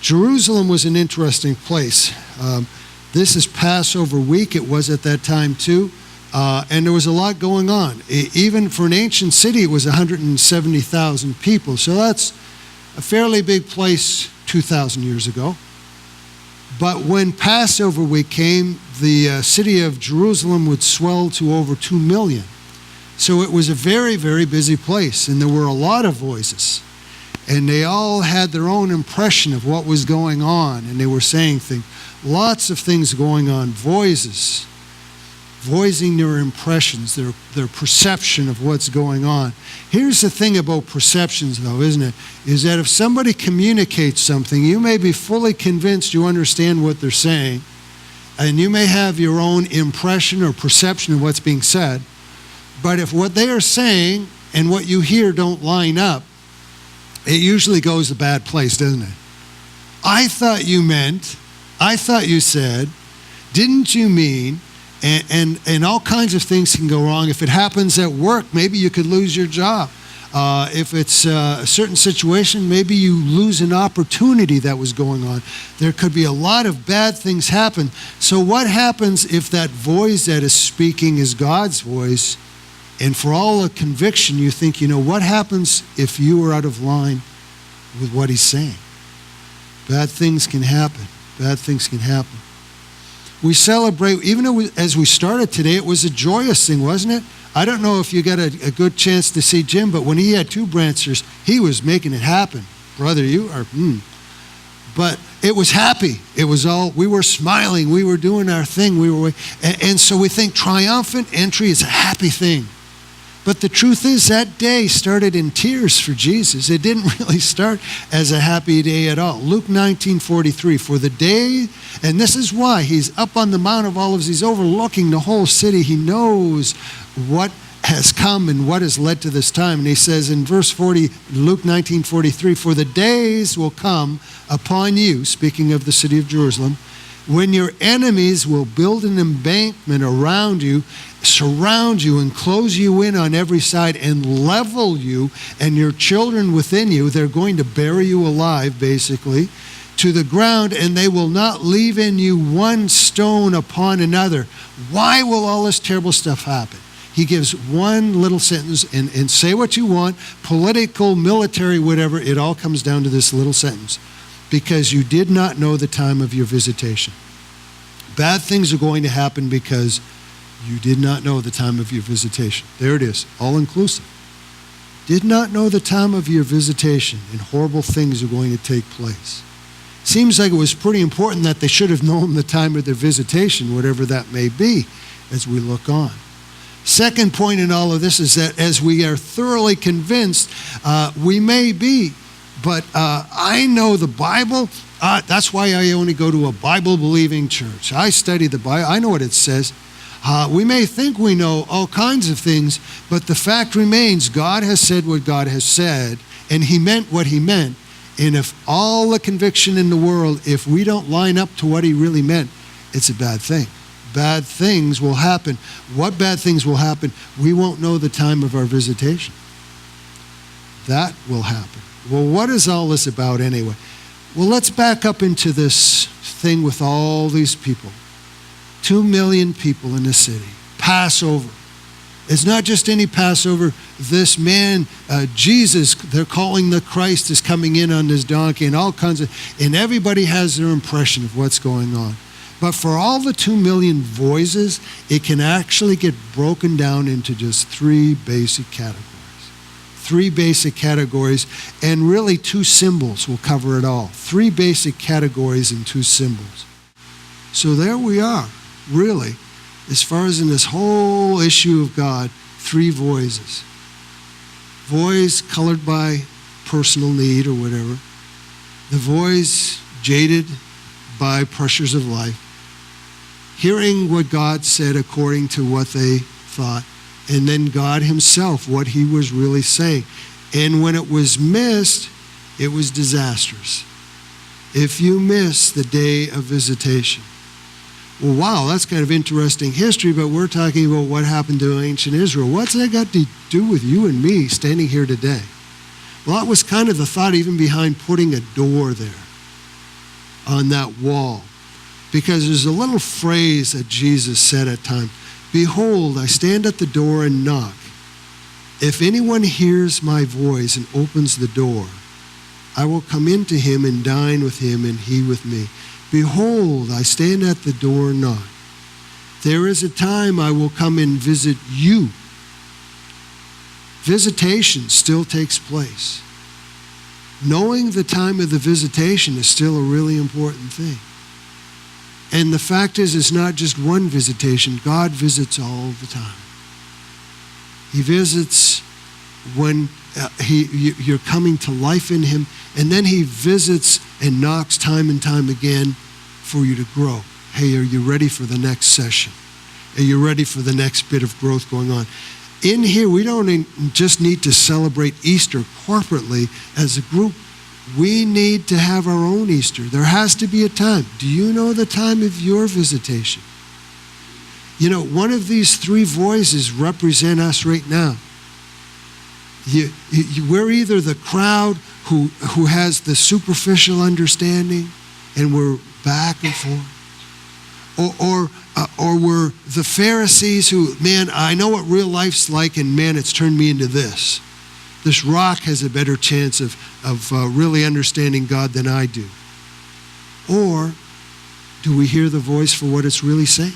Jerusalem was an interesting place. This is Passover week. It was at that time too. And there was a lot going on. Even for an ancient city, it was 170,000 people. So that's a fairly big place 2,000 years ago. But when Passover week came, the city of Jerusalem would swell to over 2 million. So it was a very, very busy place, and there were a lot of voices. And they all had their own impression of what was going on, and they were saying things. Lots of things going on, voices, voicing their impressions, their perception of what's going on. Here's the thing about perceptions, though, isn't it? Is that if somebody communicates something, you may be fully convinced you understand what they're saying, and you may have your own impression or perception of what's being said, but if what they are saying and what you hear don't line up, it usually goes a bad place, doesn't it? I thought you meant, I thought you said, didn't you mean, and all kinds of things can go wrong. If it happens at work, maybe you could lose your job. If it's a certain situation, maybe you lose an opportunity that was going on. There could be a lot of bad things happen. So what happens if that voice that is speaking is God's voice, and for all the conviction you think, what happens if you are out of line with what he's saying? Bad things can happen. Bad things can happen. We celebrate, even as we started today, it was a joyous thing, wasn't it? I don't know if you got a good chance to see Jim, but when he had 2 branchers, he was making it happen. Brother, you are, But it was happy. It was all, we were smiling. We were doing our thing. And so we think triumphant entry is a happy thing. But the truth is that day started in tears for Jesus. It didn't really start as a happy day at all. Luke 19:43, for the day, and this is why he's up on the Mount of Olives, he's overlooking the whole city. He knows what has come and what has led to this time. And he says in verse 40, Luke 19:43, for the days will come upon you, speaking of the city of Jerusalem, when your enemies will build an embankment around you, surround you and close you in on every side and level you and your children within you. They're going to bury you alive, basically, to the ground, and they will not leave in you one stone upon another. Why will all this terrible stuff happen? He gives one little sentence, and say what you want, political, military, whatever, it all comes down to this little sentence. Because you did not know the time of your visitation. Bad things are going to happen because you did not know the time of your visitation. There it is, all inclusive. Did not know the time of your visitation, and horrible things are going to take place. Seems like it was pretty important that they should have known the time of their visitation, whatever that may be, as we look on. Second point in all of this is that as we are thoroughly convinced, we may be, but I know the Bible. That's why I only go to a Bible-believing church. I study the Bible. I know what it says. We may think we know all kinds of things, but the fact remains God has said what God has said, and he meant what he meant. And if all the conviction in the world, if we don't line up to what he really meant, it's a bad thing. Bad things will happen. What bad things will happen? We won't know the time of our visitation. That will happen. Well, what is all this about anyway? Well, let's back up into this thing with all these people. 2 million people in the city. Passover. It's not just any Passover. This man, Jesus, they're calling the Christ, is coming in on this donkey, and all kinds of, and everybody has their impression of what's going on. But for all the 2 million voices, it can actually get broken down into just 3 basic categories. 3 basic categories, and really 2 symbols will cover it all. 3 basic categories and 2 symbols. So there we are, really, as far as in this whole issue of God, 3 voices. Voice colored by personal need or whatever. The voice jaded by pressures of life. Hearing what God said according to what they thought. And then God himself, what he was really saying. And when it was missed, it was disastrous. If you miss the day of visitation. Well, wow, that's kind of interesting history, but we're talking about what happened to ancient Israel. What's that got to do with you and me standing here today? Well, that was kind of the thought even behind putting a door there on that wall. Because there's a little phrase that Jesus said at times, "Behold, I stand at the door and knock. If anyone hears my voice and opens the door, I will come into him and dine with him and he with me. Behold, I stand at the door and knock. There is a time I will come and visit you." Visitation still takes place. Knowing the time of the visitation is still a really important thing. And the fact is, it's not just one visitation. God visits all the time. He visits when you're coming to life in him, and then he visits and knocks time and time again for you to grow. Hey, are you ready for the next session? Are you ready for the next bit of growth going on? In here, we don't just need to celebrate Easter corporately as a group. We need to have our own Easter. There has to be a time. Do you know the time of your visitation? You know, one of these three voices represent us right now. We're either the crowd who has the superficial understanding and we're back and forth, or we're the Pharisees who, man, I know what real life's like, and man, it's turned me into this. This rock has a better chance of really understanding God than I do. Or do we hear the voice for what it's really saying?